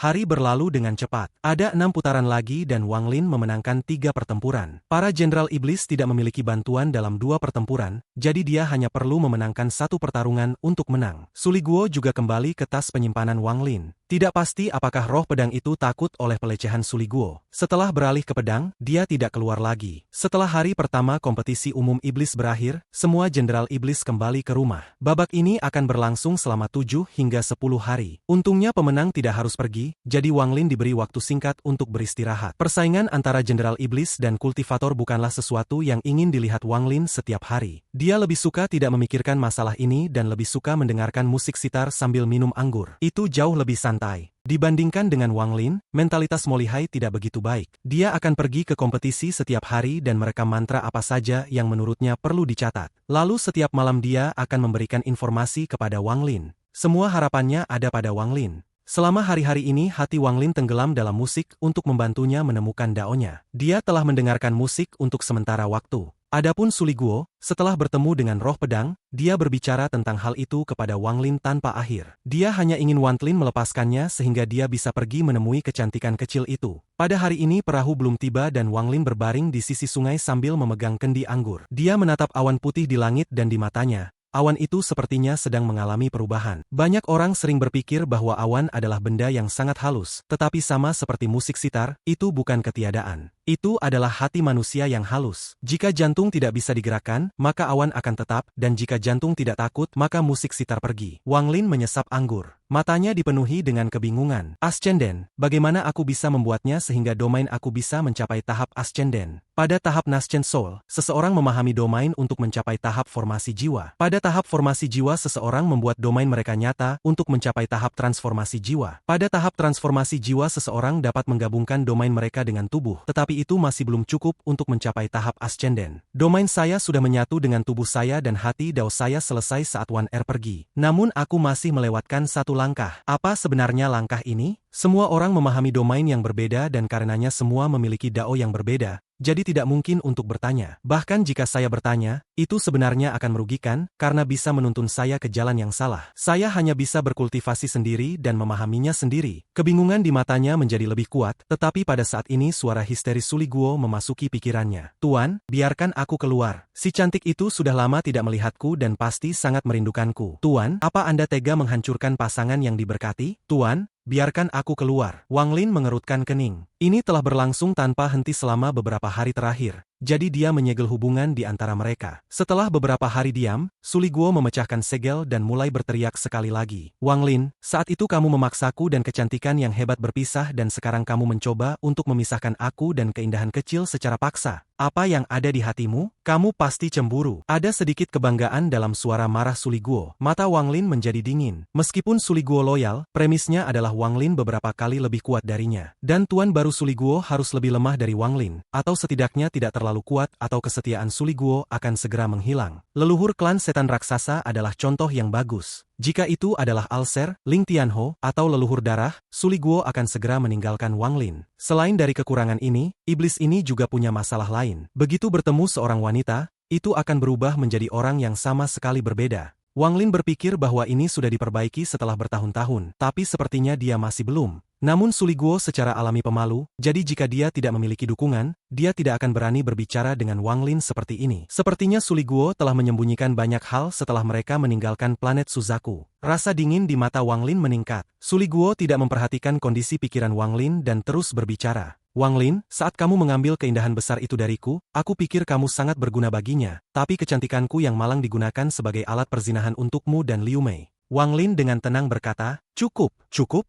Hari berlalu dengan cepat. Ada 6 putaran lagi dan Wang Lin memenangkan 3 pertempuran. Para Jenderal Iblis tidak memiliki bantuan dalam 2 pertempuran, jadi dia hanya perlu memenangkan 1 pertarungan untuk menang. Suli Guo juga kembali ke tas penyimpanan Wang Lin. Tidak pasti apakah roh pedang itu takut oleh pelecehan Suli Guo. Setelah beralih ke pedang, dia tidak keluar lagi. Setelah hari pertama kompetisi umum iblis berakhir, semua Jenderal Iblis kembali ke rumah. Babak ini akan berlangsung selama 7 hingga 10 hari. Untungnya pemenang tidak harus pergi, jadi Wang Lin diberi waktu singkat untuk beristirahat. Persaingan antara Jenderal Iblis dan Kultivator bukanlah sesuatu yang ingin dilihat Wang Lin setiap hari. Dia lebih suka tidak memikirkan masalah ini dan lebih suka mendengarkan musik sitar sambil minum anggur. Itu jauh lebih santai. Dibandingkan dengan Wang Lin, mentalitas Mo Lihai tidak begitu baik. Dia akan pergi ke kompetisi setiap hari dan merekam mantra apa saja yang menurutnya perlu dicatat. Lalu setiap malam dia akan memberikan informasi kepada Wang Lin. Semua harapannya ada pada Wang Lin. Selama hari-hari ini hati Wang Lin tenggelam dalam musik untuk membantunya menemukan daonya. Dia telah mendengarkan musik untuk sementara waktu. Adapun Suli Guo, setelah bertemu dengan roh pedang, dia berbicara tentang hal itu kepada Wang Lin tanpa akhir. Dia hanya ingin Wang Lin melepaskannya sehingga dia bisa pergi menemui kecantikan kecil itu. Pada hari ini perahu belum tiba dan Wang Lin berbaring di sisi sungai sambil memegang kendi anggur. Dia menatap awan putih di langit dan di matanya. Awan itu sepertinya sedang mengalami perubahan. Banyak orang sering berpikir bahwa awan adalah benda yang sangat halus, tetapi sama seperti musik sitar, itu bukan ketiadaan. Itu adalah hati manusia yang halus. Jika jantung tidak bisa digerakkan, maka awan akan tetap, dan jika jantung tidak takut, maka musik sitar pergi. Wang Lin menyesap anggur. Matanya dipenuhi dengan kebingungan. Ascenden, bagaimana aku bisa membuatnya sehingga domain aku bisa mencapai tahap Ascenden? Pada tahap Nascent Soul, seseorang memahami domain untuk mencapai tahap formasi jiwa. Pada tahap formasi jiwa seseorang membuat domain mereka nyata untuk mencapai tahap transformasi jiwa. Pada tahap transformasi jiwa seseorang dapat menggabungkan domain mereka dengan tubuh, tetapi itu masih belum cukup untuk mencapai tahap Ascenden. Domain saya sudah menyatu dengan tubuh saya dan hati dao saya selesai saat Wan Er pergi. Namun aku masih melewatkan satu langkah. Apa sebenarnya langkah ini? Semua orang memahami domain yang berbeda dan karenanya semua memiliki dao yang berbeda. Jadi tidak mungkin untuk bertanya. Bahkan jika saya bertanya, itu sebenarnya akan merugikan, karena bisa menuntun saya ke jalan yang salah. Saya hanya bisa berkultivasi sendiri dan memahaminya sendiri. Kebingungan di matanya menjadi lebih kuat, tetapi pada saat ini suara histeris Suli Guo memasuki pikirannya. Tuan, biarkan aku keluar. Si cantik itu sudah lama tidak melihatku dan pasti sangat merindukanku. Tuan, apa Anda tega menghancurkan pasangan yang diberkati? Tuan, biarkan aku keluar. Wang Lin mengerutkan kening. Ini telah berlangsung tanpa henti selama beberapa hari terakhir. Jadi dia menyegel hubungan di antara mereka. Setelah beberapa hari diam, Suli Guo memecahkan segel dan mulai berteriak sekali lagi. Wang Lin, saat itu kamu memaksaku dan kecantikan yang hebat berpisah dan sekarang kamu mencoba untuk memisahkan aku dan keindahan kecil secara paksa. Apa yang ada di hatimu? Kamu pasti cemburu. Ada sedikit kebanggaan dalam suara marah Suli Guo. Mata Wang Lin menjadi dingin. Meskipun Suli Guo loyal, premisnya adalah Wang Lin beberapa kali lebih kuat darinya. Dan tuan baru Suli Guo harus lebih lemah dari Wang Lin, atau setidaknya tidak terlalu kuat atau kesetiaan Suli Guo akan segera menghilang. Leluhur klan setan raksasa adalah contoh yang bagus. Jika itu adalah Alser, Ling Tianho, atau leluhur darah, Suli Guo akan segera meninggalkan Wang Lin. Selain dari kekurangan ini, iblis ini juga punya masalah lain. Begitu bertemu seorang wanita, itu akan berubah menjadi orang yang sama sekali berbeda. Wang Lin berpikir bahwa ini sudah diperbaiki setelah bertahun-tahun, tapi sepertinya dia masih belum. Namun Suli Guo secara alami pemalu, jadi jika dia tidak memiliki dukungan, dia tidak akan berani berbicara dengan Wang Lin seperti ini. Sepertinya Suli Guo telah menyembunyikan banyak hal setelah mereka meninggalkan planet Suzaku. Rasa dingin di mata Wang Lin meningkat. Suli Guo tidak memperhatikan kondisi pikiran Wang Lin dan terus berbicara. Wang Lin, saat kamu mengambil keindahan besar itu dariku, aku pikir kamu sangat berguna baginya, tapi kecantikanku yang malang digunakan sebagai alat perzinahan untukmu dan Liu Mei. Wang Lin dengan tenang berkata, cukup,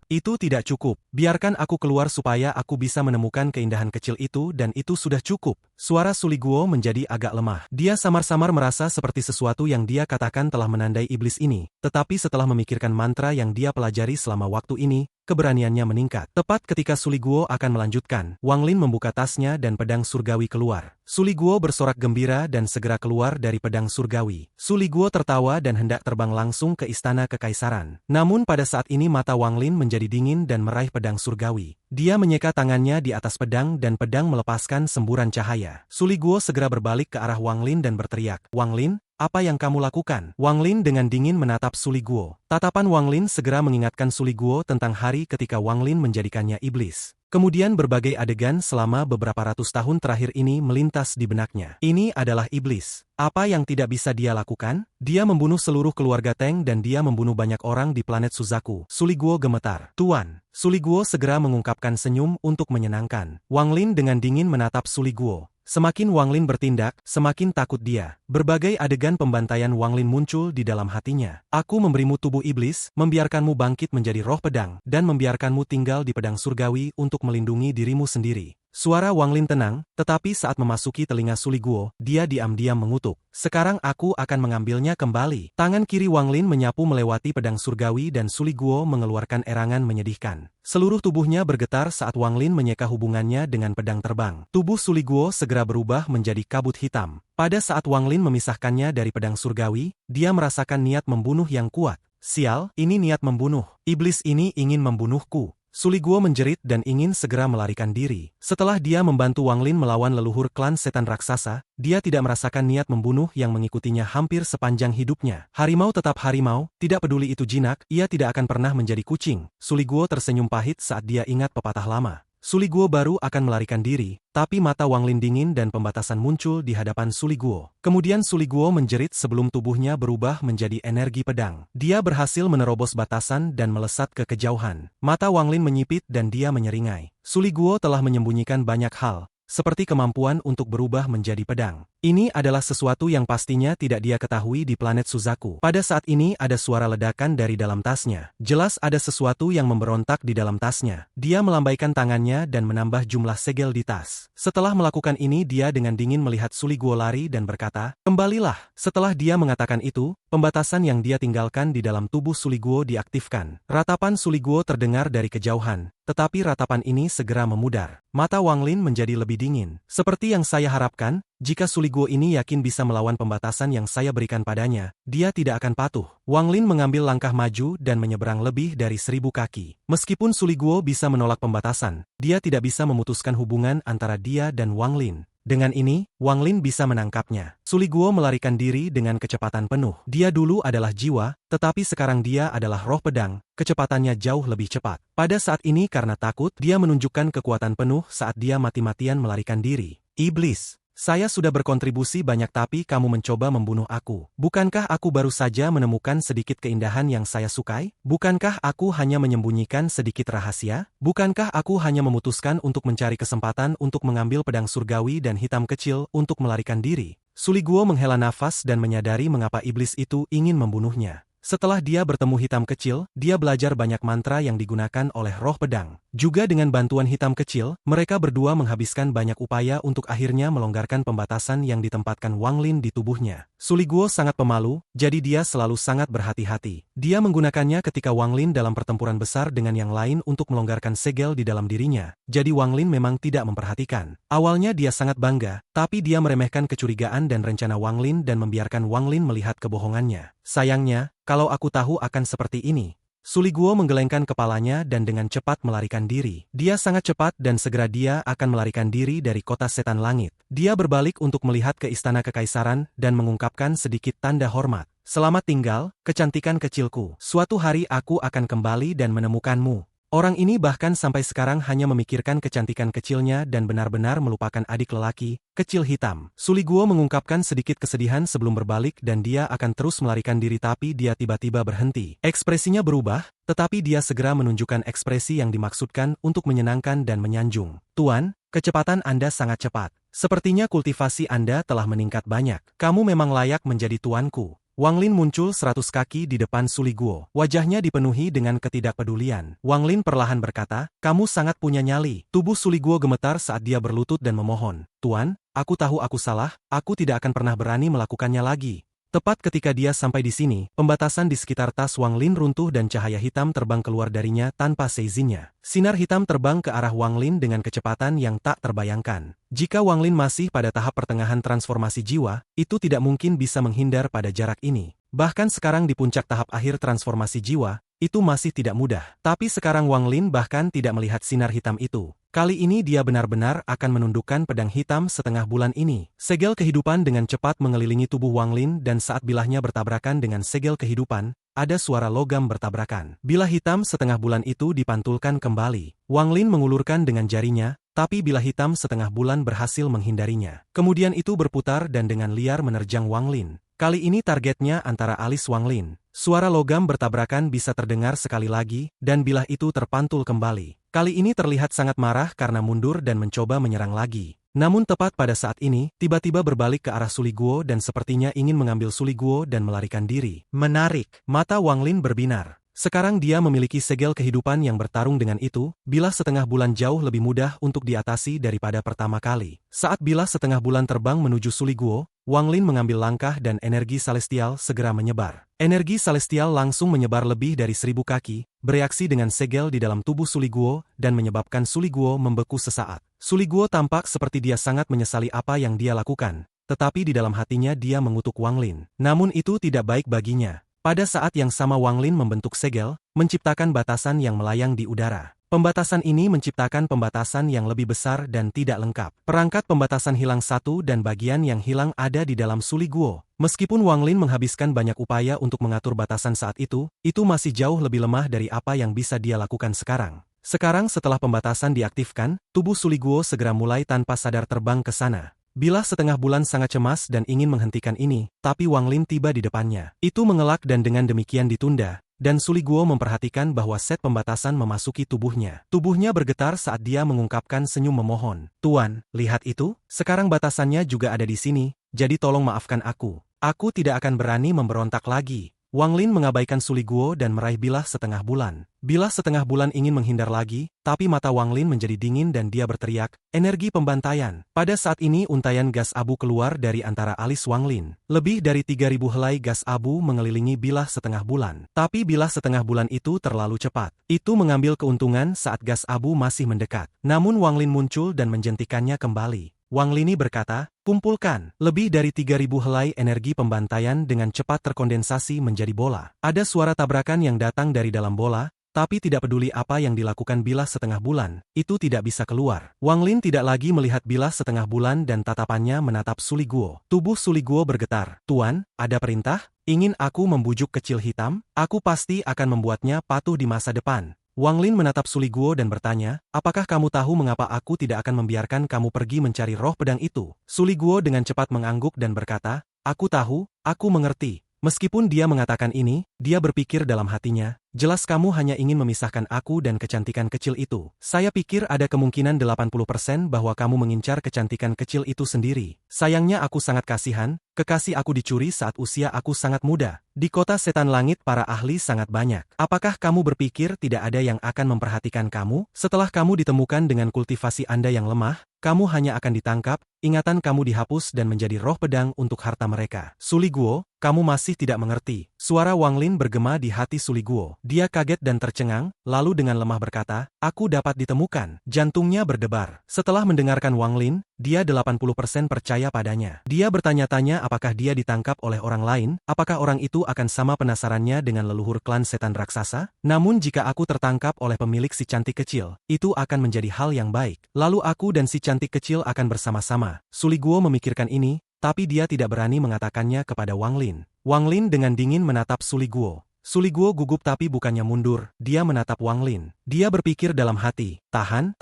itu tidak cukup. Biarkan aku keluar supaya aku bisa menemukan keindahan kecil itu dan itu sudah cukup. Suara Suli Guo menjadi agak lemah. Dia samar-samar merasa seperti sesuatu yang dia katakan telah menandai iblis ini, tetapi setelah memikirkan mantra yang dia pelajari selama waktu ini, keberaniannya meningkat. Tepat ketika Suli Guo akan melanjutkan, Wang Lin membuka tasnya dan pedang surgawi keluar. Suli Guo bersorak gembira dan segera keluar dari pedang surgawi. Suli Guo tertawa dan hendak terbang langsung ke istana kekaisaran. Namun pada saat ini mata Wang Lin menjadi dingin dan meraih pedang surgawi. Dia menyeka tangannya di atas pedang dan pedang melepaskan semburan cahaya. Suli Guo segera berbalik ke arah Wang Lin dan berteriak, Wang Lin, apa yang kamu lakukan? Wang Lin dengan dingin menatap Suli Guo. Tatapan Wang Lin segera mengingatkan Suli Guo tentang hari ketika Wang Lin menjadikannya iblis. Kemudian berbagai adegan selama beberapa ratus tahun terakhir ini melintas di benaknya. Ini adalah iblis. Apa yang tidak bisa dia lakukan? Dia membunuh seluruh keluarga Teng dan dia membunuh banyak orang di planet Suzaku. Suli Guo gemetar. Tuan. Suli Guo segera mengungkapkan senyum untuk menyenangkan. Wang Lin dengan dingin menatap Suli Guo. Semakin Wang Lin bertindak, semakin takut dia. Berbagai adegan pembantaian Wang Lin muncul di dalam hatinya. Aku memberimu tubuh iblis, membiarkanmu bangkit menjadi roh pedang, dan membiarkanmu tinggal di pedang surgawi untuk melindungi dirimu sendiri. Suara Wang Lin tenang, tetapi saat memasuki telinga Suli Guo, dia diam-diam mengutuk. Sekarang aku akan mengambilnya kembali. Tangan kiri Wang Lin menyapu melewati pedang surgawi dan Suli Guo mengeluarkan erangan menyedihkan. Seluruh tubuhnya bergetar saat Wang Lin menyeka hubungannya dengan pedang terbang. Tubuh Suli Guo segera berubah menjadi kabut hitam. Pada saat Wang Lin memisahkannya dari pedang surgawi, dia merasakan niat membunuh yang kuat. Sial, ini niat membunuh. Iblis ini ingin membunuhku. Suli Guo menjerit dan ingin segera melarikan diri. Setelah dia membantu Wang Lin melawan leluhur klan setan raksasa, dia tidak merasakan niat membunuh yang mengikutinya hampir sepanjang hidupnya. Harimau tetap harimau, tidak peduli itu jinak, ia tidak akan pernah menjadi kucing. Suli Guo tersenyum pahit saat dia ingat pepatah lama. Suli Guo baru akan melarikan diri, tapi mata Wang Lin dingin dan pembatasan muncul di hadapan Suli Guo. Kemudian Suli Guo menjerit sebelum tubuhnya berubah menjadi energi pedang. Dia berhasil menerobos batasan dan melesat ke kejauhan. Mata Wang Lin menyipit dan dia menyeringai. Suli Guo telah menyembunyikan banyak hal, seperti kemampuan untuk berubah menjadi pedang. Ini adalah sesuatu yang pastinya tidak dia ketahui di planet Suzaku. Pada saat ini ada suara ledakan dari dalam tasnya. Jelas ada sesuatu yang memberontak di dalam tasnya. Dia melambaikan tangannya dan menambah jumlah segel di tas. Setelah melakukan ini dia dengan dingin melihat Suli Guo lari dan berkata, "Kembalilah." Setelah dia mengatakan itu, pembatasan yang dia tinggalkan di dalam tubuh Suli Guo diaktifkan. Ratapan Suli Guo terdengar dari kejauhan, tetapi ratapan ini segera memudar. Mata Wang Lin menjadi lebih dingin. Seperti yang saya harapkan, jika Suli Guo ini yakin bisa melawan pembatasan yang saya berikan padanya, dia tidak akan patuh. Wang Lin mengambil langkah maju dan menyeberang lebih dari 1000 kaki. Meskipun Suli Guo bisa menolak pembatasan, dia tidak bisa memutuskan hubungan antara dia dan Wang Lin. Dengan ini, Wang Lin bisa menangkapnya. Suli Guo melarikan diri dengan kecepatan penuh. Dia dulu adalah jiwa, tetapi sekarang dia adalah roh pedang, kecepatannya jauh lebih cepat. Pada saat ini karena takut, dia menunjukkan kekuatan penuh saat dia mati-matian melarikan diri. Iblis. Saya sudah berkontribusi banyak tapi kamu mencoba membunuh aku. Bukankah aku baru saja menemukan sedikit keindahan yang saya sukai? Bukankah aku hanya menyembunyikan sedikit rahasia? Bukankah aku hanya memutuskan untuk mencari kesempatan untuk mengambil pedang surgawi dan hitam kecil untuk melarikan diri? Suli Guo menghela nafas dan menyadari mengapa iblis itu ingin membunuhnya. Setelah dia bertemu hitam kecil, dia belajar banyak mantra yang digunakan oleh roh pedang. Juga dengan bantuan hitam kecil, mereka berdua menghabiskan banyak upaya untuk akhirnya melonggarkan pembatasan yang ditempatkan Wang Lin di tubuhnya. Suli Guo sangat pemalu, jadi dia selalu sangat berhati-hati. Dia menggunakannya ketika Wang Lin dalam pertempuran besar dengan yang lain untuk melonggarkan segel di dalam dirinya. Jadi Wang Lin memang tidak memperhatikan. Awalnya dia sangat bangga, tapi dia meremehkan kecurigaan dan rencana Wang Lin dan membiarkan Wang Lin melihat kebohongannya. Sayangnya, kalau aku tahu akan seperti ini. Suli Guo menggelengkan kepalanya dan dengan cepat melarikan diri. Dia sangat cepat dan segera dia akan melarikan diri dari kota setan langit. Dia berbalik untuk melihat ke istana kekaisaran dan mengungkapkan sedikit tanda hormat. Selamat tinggal, kecantikan kecilku. Suatu hari aku akan kembali dan menemukanmu. Orang ini bahkan sampai sekarang hanya memikirkan kecantikan kecilnya dan benar-benar melupakan adik lelaki, kecil hitam. Suli Guo mengungkapkan sedikit kesedihan sebelum berbalik dan dia akan terus melarikan diri tapi dia tiba-tiba berhenti. Ekspresinya berubah, tetapi dia segera menunjukkan ekspresi yang dimaksudkan untuk menyenangkan dan menyanjung. Tuan, kecepatan Anda sangat cepat. Sepertinya kultivasi Anda telah meningkat banyak. Kamu memang layak menjadi tuanku. Wang Lin muncul 100 kaki di depan Suli Guo. Wajahnya dipenuhi dengan ketidakpedulian. Wang Lin perlahan berkata, "Kamu sangat punya nyali." Tubuh Suli Guo gemetar saat dia berlutut dan memohon, "Tuan, aku tahu aku salah, aku tidak akan pernah berani melakukannya lagi." Tepat ketika dia sampai di sini, pembatasan di sekitar tas Wang Lin runtuh dan cahaya hitam terbang keluar darinya tanpa seizinnya. Sinar hitam terbang ke arah Wang Lin dengan kecepatan yang tak terbayangkan. Jika Wang Lin masih pada tahap pertengahan transformasi jiwa, itu tidak mungkin bisa menghindar pada jarak ini. Bahkan sekarang di puncak tahap akhir transformasi jiwa, itu masih tidak mudah. Tapi sekarang Wang Lin bahkan tidak melihat sinar hitam itu. Kali ini dia benar-benar akan menundukkan pedang hitam setengah bulan ini. Segel kehidupan dengan cepat mengelilingi tubuh Wang Lin dan saat bilahnya bertabrakan dengan segel kehidupan, ada suara logam bertabrakan. Bilah hitam setengah bulan itu dipantulkan kembali. Wang Lin mengulurkan dengan jarinya, tapi bilah hitam setengah bulan berhasil menghindarinya. Kemudian itu berputar dan dengan liar menerjang Wang Lin. Kali ini targetnya antara alis Wang Lin. Suara logam bertabrakan bisa terdengar sekali lagi, dan bilah itu terpantul kembali. Kali ini terlihat sangat marah karena mundur dan mencoba menyerang lagi. Namun tepat pada saat ini, tiba-tiba berbalik ke arah Suli Guo dan sepertinya ingin mengambil Suli Guo dan melarikan diri. Menarik, mata Wang Lin berbinar. Sekarang dia memiliki segel kehidupan yang bertarung dengan itu, bilah setengah bulan jauh lebih mudah untuk diatasi daripada pertama kali. Saat bilah setengah bulan terbang menuju Suli Guo, Wang Lin mengambil langkah dan energi celestial segera menyebar. Energi celestial langsung menyebar lebih dari 1000 kaki, bereaksi dengan segel di dalam tubuh Suli Guo dan menyebabkan Suli Guo membeku sesaat. Suli Guo tampak seperti dia sangat menyesali apa yang dia lakukan, tetapi di dalam hatinya dia mengutuk Wang Lin. Namun itu tidak baik baginya. Pada saat yang sama Wang Lin membentuk segel, menciptakan batasan yang melayang di udara. Pembatasan ini menciptakan pembatasan yang lebih besar dan tidak lengkap. Perangkat pembatasan hilang satu dan bagian yang hilang ada di dalam Suli Guo. Meskipun Wang Lin menghabiskan banyak upaya untuk mengatur batasan saat itu masih jauh lebih lemah dari apa yang bisa dia lakukan sekarang. Sekarang setelah pembatasan diaktifkan, tubuh Suli Guo segera mulai tanpa sadar terbang ke sana. Bilah setengah bulan sangat cemas dan ingin menghentikan ini, tapi Wang Lin tiba di depannya. Itu mengelak dan dengan demikian ditunda. Dan Suli Guo memperhatikan bahwa set pembatasan memasuki tubuhnya. Tubuhnya bergetar saat dia mengungkapkan senyum memohon. Tuan, lihat itu, sekarang batasannya juga ada di sini, jadi tolong maafkan aku. Aku tidak akan berani memberontak lagi. Wang Lin mengabaikan Suli Guo dan meraih bilah setengah bulan. Bilah setengah bulan ingin menghindar lagi, tapi mata Wang Lin menjadi dingin dan dia berteriak, energi pembantaian. Pada saat ini untayan gas abu keluar dari antara alis Wang Lin. Lebih dari 3000 helai gas abu mengelilingi bilah setengah bulan. Tapi bilah setengah bulan itu terlalu cepat. Itu mengambil keuntungan saat gas abu masih mendekat. Namun Wang Lin muncul dan menjentikannya kembali. Wang Lini berkata, kumpulkan. Lebih dari 3000 helai energi pembantaian dengan cepat terkondensasi menjadi bola. Ada suara tabrakan yang datang dari dalam bola, tapi tidak peduli apa yang dilakukan bilah setengah bulan, itu tidak bisa keluar. Wang Lin tidak lagi melihat bilah setengah bulan dan tatapannya menatap Suli Guo. Tubuh Suli Guo bergetar. Tuan, ada perintah? Ingin aku membujuk kecil hitam? Aku pasti akan membuatnya patuh di masa depan. Wang Lin menatap Suli Guo dan bertanya, apakah kamu tahu mengapa aku tidak akan membiarkan kamu pergi mencari roh pedang itu? Suli Guo dengan cepat mengangguk dan berkata, aku tahu, aku mengerti. Meskipun dia mengatakan ini, dia berpikir dalam hatinya, jelas kamu hanya ingin memisahkan aku dan kecantikan kecil itu. Saya pikir ada kemungkinan 80% bahwa kamu mengincar kecantikan kecil itu sendiri. Sayangnya aku sangat kasihan, kekasih aku dicuri saat usia aku sangat muda. Di kota setan langit para ahli sangat banyak. Apakah kamu berpikir tidak ada yang akan memperhatikan kamu? Setelah kamu ditemukan dengan kultivasi Anda yang lemah, kamu hanya akan ditangkap, ingatan kamu dihapus dan menjadi roh pedang untuk harta mereka. Suli Guo, kamu masih tidak mengerti. Suara Wang Lin bergema di hati Suli Guo. Dia kaget dan tercengang, lalu dengan lemah berkata, aku dapat ditemukan. Jantungnya berdebar. Setelah mendengarkan Wang Lin, dia 80% percaya padanya. Dia bertanya-tanya apakah dia ditangkap oleh orang lain, apakah orang itu akan sama penasarannya dengan leluhur klan setan raksasa? Namun jika aku tertangkap oleh pemilik si cantik kecil, itu akan menjadi hal yang baik. Lalu aku dan si cantik kecil akan bersama-sama. Suli Guo memikirkan ini, tapi dia tidak berani mengatakannya kepada Wang Lin. Wang Lin dengan dingin menatap Suli Guo. Suli Guo gugup tapi bukannya mundur, dia menatap Wang Lin. Dia berpikir dalam hati, tahan,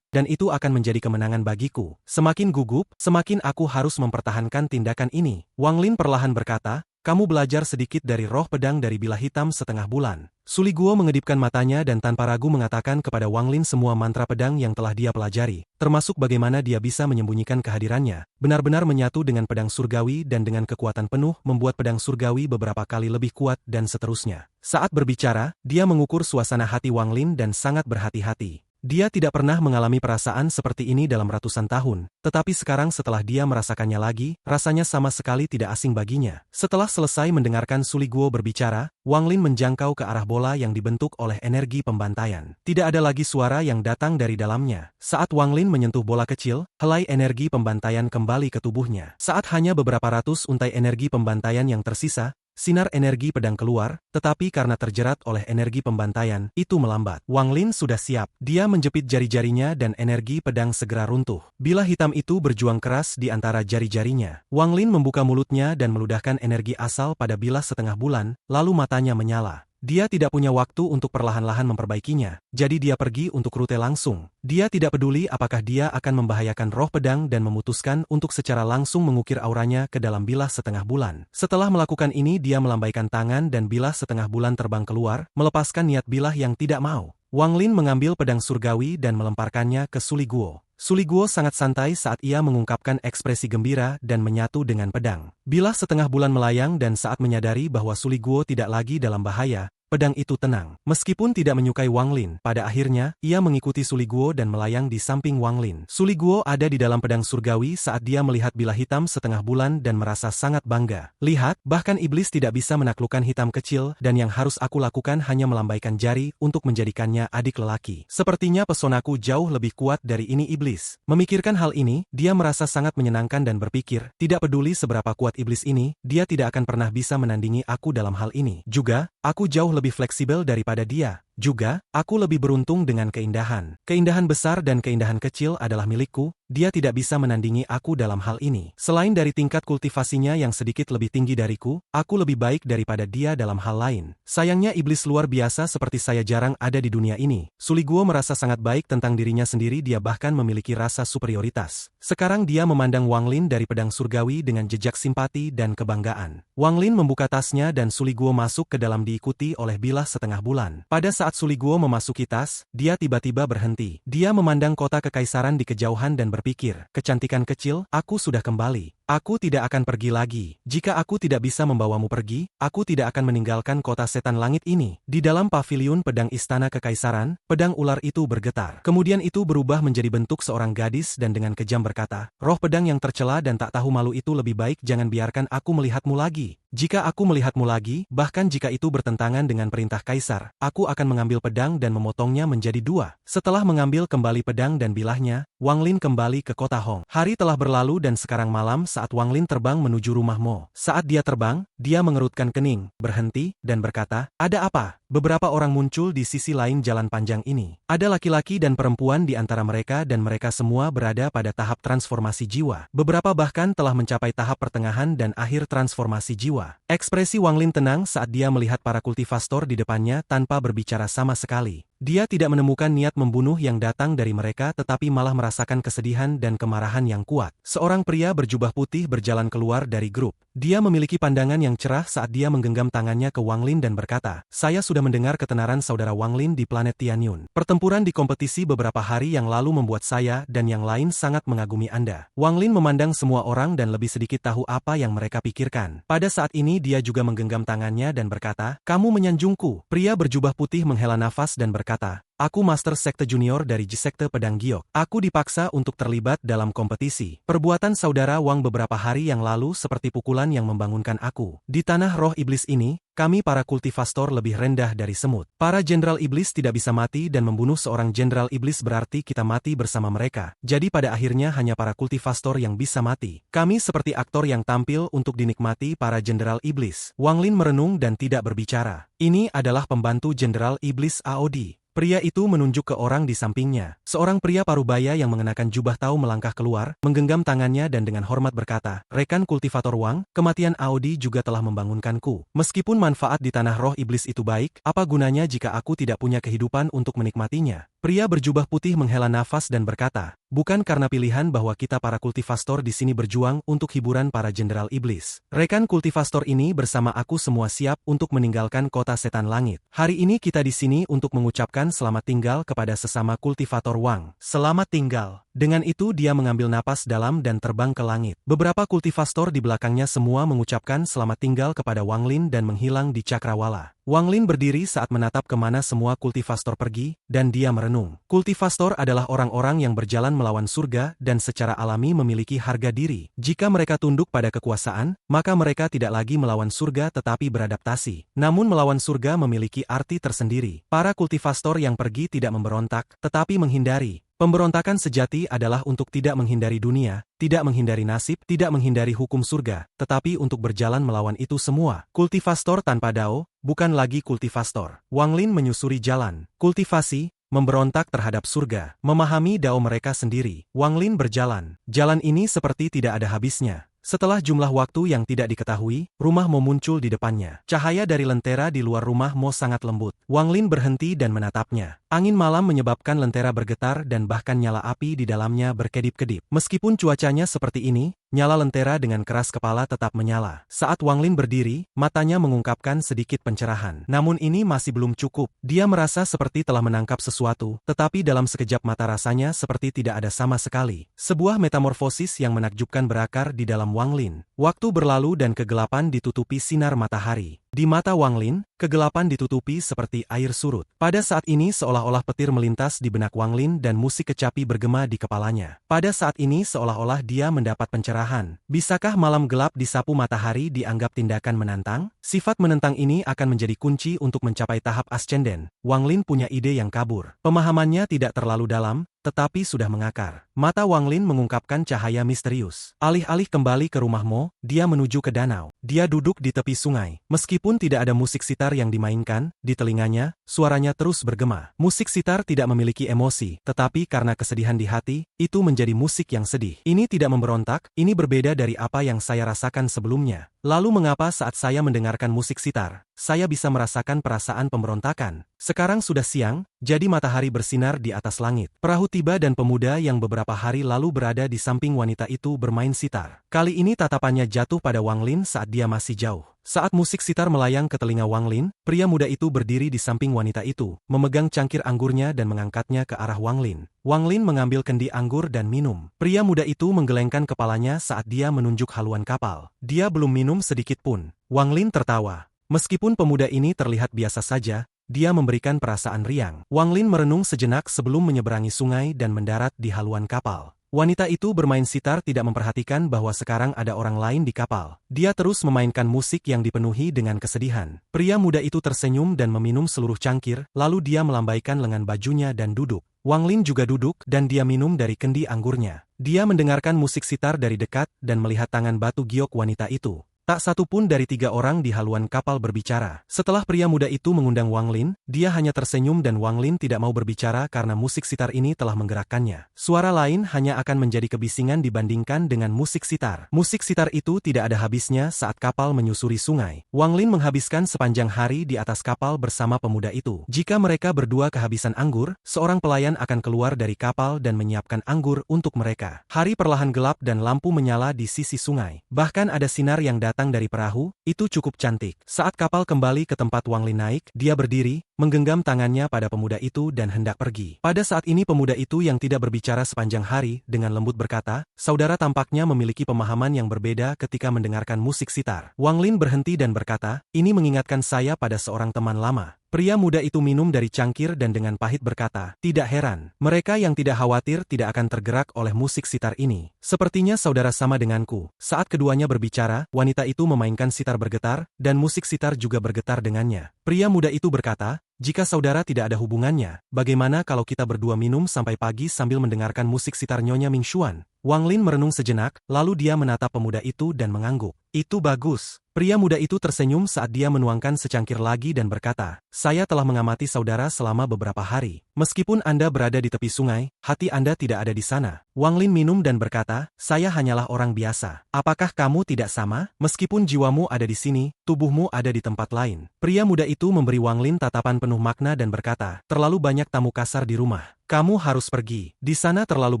dan itu akan menjadi kemenangan bagiku. Semakin gugup, semakin aku harus mempertahankan tindakan ini. Wang Lin perlahan berkata, kamu belajar sedikit dari roh pedang dari bilah hitam setengah bulan. Suli Guo mengedipkan matanya dan tanpa ragu mengatakan kepada Wang Lin semua mantra pedang yang telah dia pelajari, termasuk bagaimana dia bisa menyembunyikan kehadirannya, benar-benar menyatu dengan pedang surgawi dan dengan kekuatan penuh membuat pedang surgawi beberapa kali lebih kuat dan seterusnya. Saat berbicara, dia mengukur suasana hati Wang Lin dan sangat berhati-hati. Dia tidak pernah mengalami perasaan seperti ini dalam ratusan tahun, tetapi sekarang setelah dia merasakannya lagi, rasanya sama sekali tidak asing baginya. Setelah selesai mendengarkan Suli Guo berbicara, Wang Lin menjangkau ke arah bola yang dibentuk oleh energi pembantaian. Tidak ada lagi suara yang datang dari dalamnya. Saat Wang Lin menyentuh bola kecil, helai energi pembantaian kembali ke tubuhnya. Saat hanya beberapa ratus untai energi pembantaian yang tersisa, sinar energi pedang keluar, tetapi karena terjerat oleh energi pembantaian, itu melambat. Wang Lin sudah siap. Dia menjepit jari-jarinya dan energi pedang segera runtuh. Bilah hitam itu berjuang keras di antara jari-jarinya. Wang Lin membuka mulutnya dan meludahkan energi asal pada bilah setengah bulan, lalu matanya menyala. Dia tidak punya waktu untuk perlahan-lahan memperbaikinya, jadi dia pergi untuk rute langsung. Dia tidak peduli apakah dia akan membahayakan roh pedang dan memutuskan untuk secara langsung mengukir auranya ke dalam bilah setengah bulan. Setelah melakukan ini dia melambaikan tangan dan bilah setengah bulan terbang keluar, melepaskan niat bilah yang tidak mau. Wang Lin mengambil pedang surgawi dan melemparkannya ke Suli Guo. Suli Guo sangat santai saat ia mengungkapkan ekspresi gembira dan menyatu dengan pedang. Bilah setengah bulan melayang dan saat menyadari bahwa Suli Guo tidak lagi dalam bahaya, pedang itu tenang. Meskipun tidak menyukai Wang Lin, pada akhirnya, ia mengikuti Suli Guo dan melayang di samping Wang Lin. Suli Guo ada di dalam pedang surgawi saat dia melihat bilah hitam setengah bulan dan merasa sangat bangga. Lihat, bahkan iblis tidak bisa menaklukkan hitam kecil dan yang harus aku lakukan hanya melambaikan jari untuk menjadikannya adik lelaki. Sepertinya pesonaku jauh lebih kuat dari ini iblis. Memikirkan hal ini, dia merasa sangat menyenangkan dan berpikir, tidak peduli seberapa kuat iblis ini, dia tidak akan pernah bisa menandingi aku dalam hal ini. Juga, aku jauh lebih fleksibel daripada dia. Juga, aku lebih beruntung dengan keindahan. Keindahan besar dan keindahan kecil adalah milikku, dia tidak bisa menandingi aku dalam hal ini. Selain dari tingkat kultivasinya yang sedikit lebih tinggi dariku, aku lebih baik daripada dia dalam hal lain. Sayangnya iblis luar biasa seperti saya jarang ada di dunia ini. Suli Guo merasa sangat baik tentang dirinya sendiri, dia bahkan memiliki rasa superioritas. Sekarang dia memandang Wang Lin dari pedang surgawi dengan jejak simpati dan kebanggaan. Wang Lin membuka tasnya dan Suli Guo masuk ke dalam diikuti oleh bilah setengah bulan. Pada saat Suli Guo memasuki tas, dia tiba-tiba berhenti. Dia memandang kota kekaisaran di kejauhan dan berpikir, kecantikan kecil, aku sudah kembali. Aku tidak akan pergi lagi. Jika aku tidak bisa membawamu pergi, aku tidak akan meninggalkan kota setan langit ini. Di dalam paviliun pedang istana kekaisaran, pedang ular itu bergetar. Kemudian itu berubah menjadi bentuk seorang gadis dan dengan kejam berkata, roh pedang yang tercela dan tak tahu malu itu lebih baik jangan biarkan aku melihatmu lagi. Jika aku melihatmu lagi, bahkan jika itu bertentangan dengan perintah kaisar, aku akan mengambil pedang dan memotongnya menjadi dua. Setelah mengambil kembali pedang dan bilahnya, Wang Lin kembali ke kota Hong. Hari telah berlalu dan sekarang malam saat Wang Lin terbang menuju rumah Mo. Saat dia terbang, dia mengerutkan kening, berhenti, dan berkata, ada apa? Beberapa orang muncul di sisi lain jalan panjang ini. Ada laki-laki dan perempuan di antara mereka dan mereka semua berada pada tahap transformasi jiwa. Beberapa bahkan telah mencapai tahap pertengahan dan akhir transformasi jiwa. Ekspresi Wang Lin tenang saat dia melihat para kultivastor di depannya tanpa berbicara sama sekali. Dia tidak menemukan niat membunuh yang datang dari mereka tetapi malah merasakan kesedihan dan kemarahan yang kuat. Seorang pria berjubah putih berjalan keluar dari grup. Dia memiliki pandangan yang cerah saat dia menggenggam tangannya ke Wang Lin dan berkata, saya sudah mendengar ketenaran saudara Wang Lin di planet Tianyun. Pertempuran di kompetisi beberapa hari yang lalu membuat saya dan yang lain sangat mengagumi Anda. Wang Lin memandang semua orang dan lebih sedikit tahu apa yang mereka pikirkan. Pada saat ini dia juga menggenggam tangannya dan berkata, kamu menyanjungku. Pria berjubah putih menghela nafas dan berkata, aku Master Sekte Junior dari Sekte Pedang Giok. Aku dipaksa untuk terlibat dalam kompetisi. Perbuatan saudara Wang beberapa hari yang lalu seperti pukulan yang membangunkan aku. Di tanah roh iblis ini, kami para kultivastor lebih rendah dari semut. Para jenderal iblis tidak bisa mati dan membunuh seorang jenderal iblis berarti kita mati bersama mereka. Jadi pada akhirnya hanya para kultivastor yang bisa mati. Kami seperti aktor yang tampil untuk dinikmati para jenderal iblis. Wang Lin merenung dan tidak berbicara. Ini adalah pembantu jenderal iblis Aodi. Pria itu menunjuk ke orang di sampingnya. Seorang pria parubaya yang mengenakan jubah tahu melangkah keluar, menggenggam tangannya dan dengan hormat berkata, rekan kultivator Wang, kematian Aodi juga telah membangunkanku. Meskipun manfaat di tanah roh iblis itu baik, apa gunanya jika aku tidak punya kehidupan untuk menikmatinya? Pria berjubah putih menghela nafas dan berkata, bukan karena pilihan bahwa kita para kultivastor di sini berjuang untuk hiburan para jenderal iblis. Rekan kultivastor ini bersama aku semua siap untuk meninggalkan kota setan langit. Hari ini kita di sini untuk mengucapkan selamat tinggal kepada sesama kultivator Wang. Selamat tinggal. Dengan itu dia mengambil napas dalam dan terbang ke langit. Beberapa kultivastor di belakangnya semua mengucapkan selamat tinggal kepada Wang Lin dan menghilang di cakrawala. Wang Lin berdiri saat menatap kemana semua kultivastor pergi, dan dia merenung. Kultivastor adalah orang-orang yang berjalan melawan surga dan secara alami memiliki harga diri. Jika mereka tunduk pada kekuasaan, maka mereka tidak lagi melawan surga tetapi beradaptasi. Namun melawan surga memiliki arti tersendiri. Para kultivastor yang pergi tidak memberontak, tetapi menghindari. Pemberontakan sejati adalah untuk tidak menghindari dunia, tidak menghindari nasib, tidak menghindari hukum surga, tetapi untuk berjalan melawan itu semua. Kultivastor tanpa dao, bukan lagi kultivastor. Wang Lin menyusuri jalan. Kultivasi, memberontak terhadap surga, memahami dao mereka sendiri. Wang Lin berjalan. Jalan ini seperti tidak ada habisnya. Setelah jumlah waktu yang tidak diketahui, rumah Mo muncul di depannya. Cahaya dari lentera di luar rumah Mo sangat lembut. Wang Lin berhenti dan menatapnya. Angin malam menyebabkan lentera bergetar dan bahkan nyala api di dalamnya berkedip-kedip. Meskipun cuacanya seperti ini, nyala lentera dengan keras kepala tetap menyala. Saat Wang Lin berdiri, matanya mengungkapkan sedikit pencerahan. Namun ini masih belum cukup. Dia merasa seperti telah menangkap sesuatu, tetapi dalam sekejap mata rasanya seperti tidak ada sama sekali. Sebuah metamorfosis yang menakjubkan berakar di dalam Wang Lin. Waktu berlalu dan kegelapan ditutupi sinar matahari. Di mata Wang Lin, kegelapan ditutupi seperti air surut. Pada saat ini seolah-olah petir melintas di benak Wang Lin dan musik kecapi bergema di kepalanya. Pada saat ini seolah-olah dia mendapat pencerahan. Bisakah malam gelap disapu matahari dianggap tindakan menantang? Sifat menentang ini akan menjadi kunci untuk mencapai tahap ascenden. Wang Lin punya ide yang kabur. Pemahamannya tidak terlalu dalam, tetapi sudah mengakar. Mata Wang Lin mengungkapkan cahaya misterius. Alih-alih kembali ke rumah Mo, dia menuju ke danau. Dia duduk di tepi sungai. Meskipun tidak ada musik sitar yang dimainkan, di telinganya, suaranya terus bergema. Musik sitar tidak memiliki emosi, tetapi karena kesedihan di hati, itu menjadi musik yang sedih. Ini tidak memberontak, ini berbeda dari apa yang saya rasakan sebelumnya. Lalu mengapa saat saya mendengarkan musik sitar, saya bisa merasakan perasaan pemberontakan? Sekarang sudah siang, jadi matahari bersinar di atas langit. Perahu tiba dan pemuda yang beberapa hari lalu berada di samping wanita itu bermain sitar. Kali ini tatapannya jatuh pada Wang Lin saat dia masih jauh. Saat musik sitar melayang ke telinga Wang Lin, pria muda itu berdiri di samping wanita itu, memegang cangkir anggurnya dan mengangkatnya ke arah Wang Lin. Wang Lin mengambil kendi anggur dan minum. Pria muda itu menggelengkan kepalanya saat dia menunjuk haluan kapal. Dia belum minum sedikit pun. Wang Lin tertawa. Meskipun pemuda ini terlihat biasa saja, dia memberikan perasaan riang. Wang Lin merenung sejenak sebelum menyeberangi sungai dan mendarat di haluan kapal. Wanita itu bermain sitar tidak memperhatikan bahwa sekarang ada orang lain di kapal. Dia terus memainkan musik yang dipenuhi dengan kesedihan. Pria muda itu tersenyum dan meminum seluruh cangkir, lalu dia melambaikan lengan bajunya dan duduk. Wang Lin juga duduk dan dia minum dari kendi anggurnya. Dia mendengarkan musik sitar dari dekat dan melihat tangan batu giok wanita itu. Tak satu pun dari 3 orang di haluan kapal berbicara. Setelah pria muda itu mengundang Wang Lin, dia hanya tersenyum dan Wang Lin tidak mau berbicara karena musik sitar ini telah menggerakkannya. Suara lain hanya akan menjadi kebisingan dibandingkan dengan musik sitar. Musik sitar itu tidak ada habisnya saat kapal menyusuri sungai. Wang Lin menghabiskan sepanjang hari di atas kapal bersama pemuda itu. Jika mereka berdua kehabisan anggur, seorang pelayan akan keluar dari kapal dan menyiapkan anggur untuk mereka. Hari perlahan gelap dan lampu menyala di sisi sungai. Bahkan ada sinar yang datang dari perahu, itu cukup cantik. Saat kapal kembali ke tempat Wang Lin naik, dia berdiri, menggenggam tangannya pada pemuda itu dan hendak pergi. Pada saat ini pemuda itu yang tidak berbicara sepanjang hari, dengan lembut berkata, "Saudara tampaknya memiliki pemahaman yang berbeda ketika mendengarkan musik sitar." Wang Lin berhenti dan berkata, "Ini mengingatkan saya pada seorang teman lama." Pria muda itu minum dari cangkir dan dengan pahit berkata, "Tidak heran, mereka yang tidak khawatir tidak akan tergerak oleh musik sitar ini. Sepertinya saudara sama denganku." Saat keduanya berbicara, wanita itu memainkan sitar bergetar, dan musik sitar juga bergetar dengannya. Pria muda itu berkata, "Jika saudara tidak ada hubungannya, bagaimana kalau kita berdua minum sampai pagi sambil mendengarkan musik sitar Nyonya Ming Xuan?" Wang Lin merenung sejenak, lalu dia menatap pemuda itu dan mengangguk. "Itu bagus." Pria muda itu tersenyum saat dia menuangkan secangkir lagi dan berkata, "Saya telah mengamati saudara selama beberapa hari. Meskipun Anda berada di tepi sungai, hati Anda tidak ada di sana." Wang Lin minum dan berkata, "Saya hanyalah orang biasa. Apakah kamu tidak sama? Meskipun jiwamu ada di sini, tubuhmu ada di tempat lain." Pria muda itu memberi Wang Lin tatapan penuh makna dan berkata, "Terlalu banyak tamu kasar di rumah. Kamu harus pergi. Di sana terlalu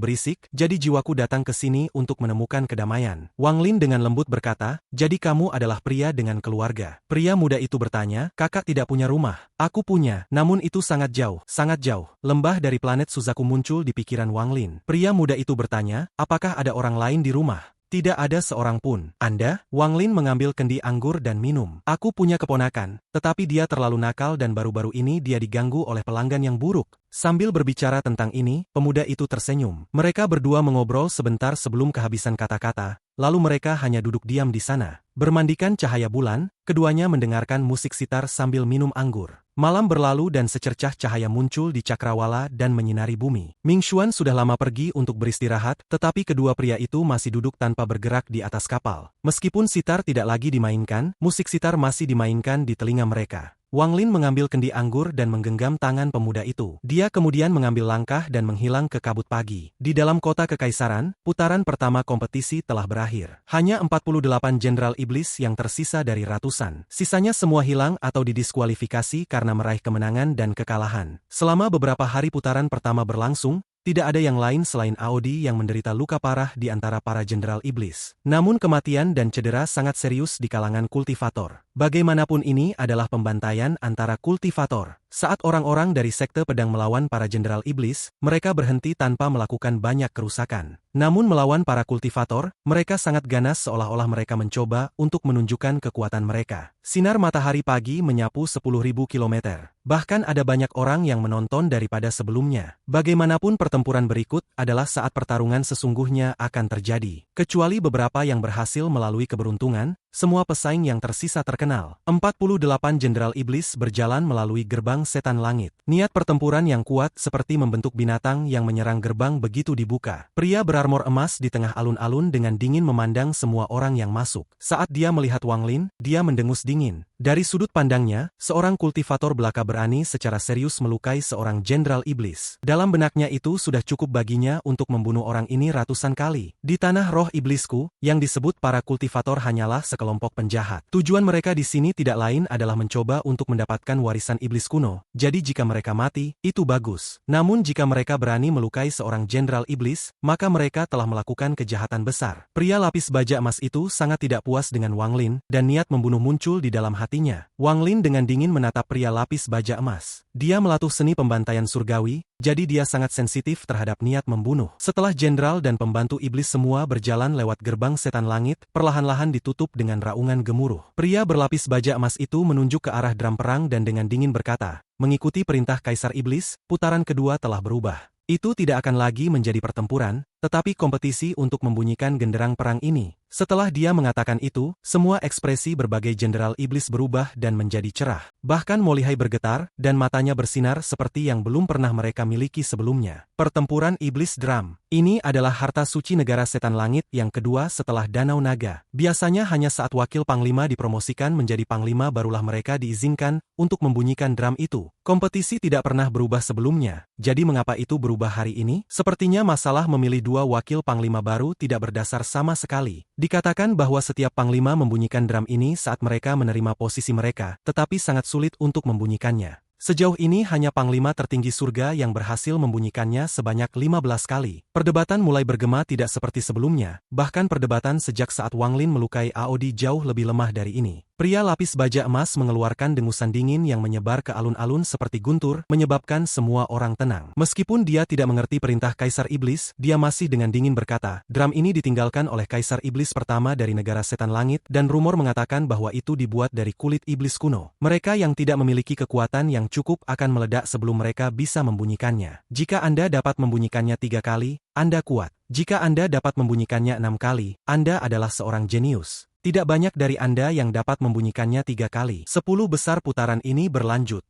berisik, jadi jiwaku datang ke sini untuk menemukan kedamaian." Wang Lin dengan lembut berkata, "Jadi kamu adalah pria dengan keluarga?" Pria muda itu bertanya, "Kakak tidak punya rumah." "Aku punya, namun itu sangat jauh, sangat jauh." Lembah dari planet Suzaku muncul di pikiran Wang Lin. Pria muda itu bertanya, "Apakah ada orang lain di rumah?" "Tidak ada seorang pun." "Anda?" Wang Lin mengambil kendi anggur dan minum. "Aku punya keponakan, tetapi dia terlalu nakal dan baru-baru ini dia diganggu oleh pelanggan yang buruk." Sambil berbicara tentang ini, pemuda itu tersenyum. Mereka berdua mengobrol sebentar sebelum kehabisan kata-kata, lalu mereka hanya duduk diam di sana. Bermandikan cahaya bulan, keduanya mendengarkan musik sitar sambil minum anggur. Malam berlalu dan secercah cahaya muncul di cakrawala dan menyinari bumi. Ming Xuan sudah lama pergi untuk beristirahat, tetapi kedua pria itu masih duduk tanpa bergerak di atas kapal. Meskipun sitar tidak lagi dimainkan, musik sitar masih dimainkan di telinga mereka. Wang Lin mengambil kendi anggur dan menggenggam tangan pemuda itu. Dia kemudian mengambil langkah dan menghilang ke kabut pagi. Di dalam kota kekaisaran, putaran pertama kompetisi telah berakhir. Hanya 48 Jenderal Iblis yang tersisa dari ratusan. Sisanya semua hilang atau didiskualifikasi karena meraih kemenangan dan kekalahan. Selama beberapa hari putaran pertama berlangsung, tidak ada yang lain selain Aodi yang menderita luka parah di antara para Jenderal Iblis. Namun kematian dan cedera sangat serius di kalangan kultivator. Bagaimanapun ini adalah pembantaian antara kultivator. Saat orang-orang dari sekte pedang melawan para Jenderal Iblis, mereka berhenti tanpa melakukan banyak kerusakan. Namun melawan para kultivator, mereka sangat ganas seolah-olah mereka mencoba untuk menunjukkan kekuatan mereka. Sinar matahari pagi menyapu 10.000 kilometer. Bahkan ada banyak orang yang menonton daripada sebelumnya. Bagaimanapun pertempuran berikut adalah saat pertarungan sesungguhnya akan terjadi. Kecuali beberapa yang berhasil melalui keberuntungan, semua pesaing yang tersisa terkenal. 48 Jenderal Iblis berjalan melalui gerbang setan langit. Niat pertempuran yang kuat seperti membentuk binatang yang menyerang gerbang begitu dibuka. Pria berarmor emas di tengah alun-alun dengan dingin memandang semua orang yang masuk. Saat dia melihat Wang Lin, dia mendengus dingin. Dari sudut pandangnya, seorang kultivator belaka berani secara serius melukai seorang Jenderal Iblis. Dalam benaknya itu sudah cukup baginya untuk membunuh orang ini ratusan kali. Di tanah roh iblisku, yang disebut para kultivator hanyalah sekelompok penjahat. Tujuan mereka di sini tidak lain adalah mencoba untuk mendapatkan warisan iblis kuno. Jadi jika mereka mati, itu bagus. Namun jika mereka berani melukai seorang Jenderal Iblis, maka mereka telah melakukan kejahatan besar. Pria lapis baja emas itu sangat tidak puas dengan Wang Lin, dan niat membunuh muncul di dalam hatinya. Wang Lin dengan dingin menatap pria lapis baja emas. Dia melatih seni pembantaian surgawi, jadi dia sangat sensitif terhadap niat membunuh. Setelah jenderal dan pembantu iblis semua berjalan lewat gerbang setan langit, perlahan-lahan ditutup dengan raungan gemuruh. Pria berlapis baja emas itu menunjuk ke arah drum perang dan dengan dingin berkata, "Mengikuti perintah Kaisar Iblis, putaran kedua telah berubah. Itu tidak akan lagi menjadi pertempuran, tetapi kompetisi untuk membunyikan genderang perang ini." Setelah dia mengatakan itu, semua ekspresi berbagai Jenderal Iblis berubah dan menjadi cerah. Bahkan Mo Lihai bergetar, dan matanya bersinar seperti yang belum pernah mereka miliki sebelumnya. Pertempuran Iblis Drum. Ini adalah harta suci negara setan langit yang kedua setelah Danau Naga. Biasanya hanya saat wakil panglima dipromosikan menjadi panglima barulah mereka diizinkan untuk membunyikan drum itu. Kompetisi tidak pernah berubah sebelumnya. Jadi mengapa itu berubah hari ini? Sepertinya masalah memilih dua wakil panglima baru tidak berdasar sama sekali. Dikatakan bahwa setiap panglima membunyikan drum ini saat mereka menerima posisi mereka, tetapi sangat sulit untuk membunyikannya. Sejauh ini hanya panglima tertinggi surga yang berhasil membunyikannya sebanyak 15 kali. Perdebatan mulai bergema tidak seperti sebelumnya, bahkan perdebatan sejak saat Wang Lin melukai Aodi jauh lebih lemah dari ini. Pria lapis baja emas mengeluarkan dengusan dingin yang menyebar ke alun-alun seperti guntur, menyebabkan semua orang tenang. Meskipun dia tidak mengerti perintah Kaisar Iblis, dia masih dengan dingin berkata, drum ini ditinggalkan oleh Kaisar Iblis pertama dari negara setan langit, dan rumor mengatakan bahwa itu dibuat dari kulit iblis kuno. Mereka yang tidak memiliki kekuatan yang cukup akan meledak sebelum mereka bisa membunyikannya. Jika Anda dapat membunyikannya 3 kali, Anda kuat. Jika Anda dapat membunyikannya 6 kali, Anda adalah seorang jenius. Tidak banyak dari Anda yang dapat membunyikannya 3 kali. 10 besar putaran ini berlanjut.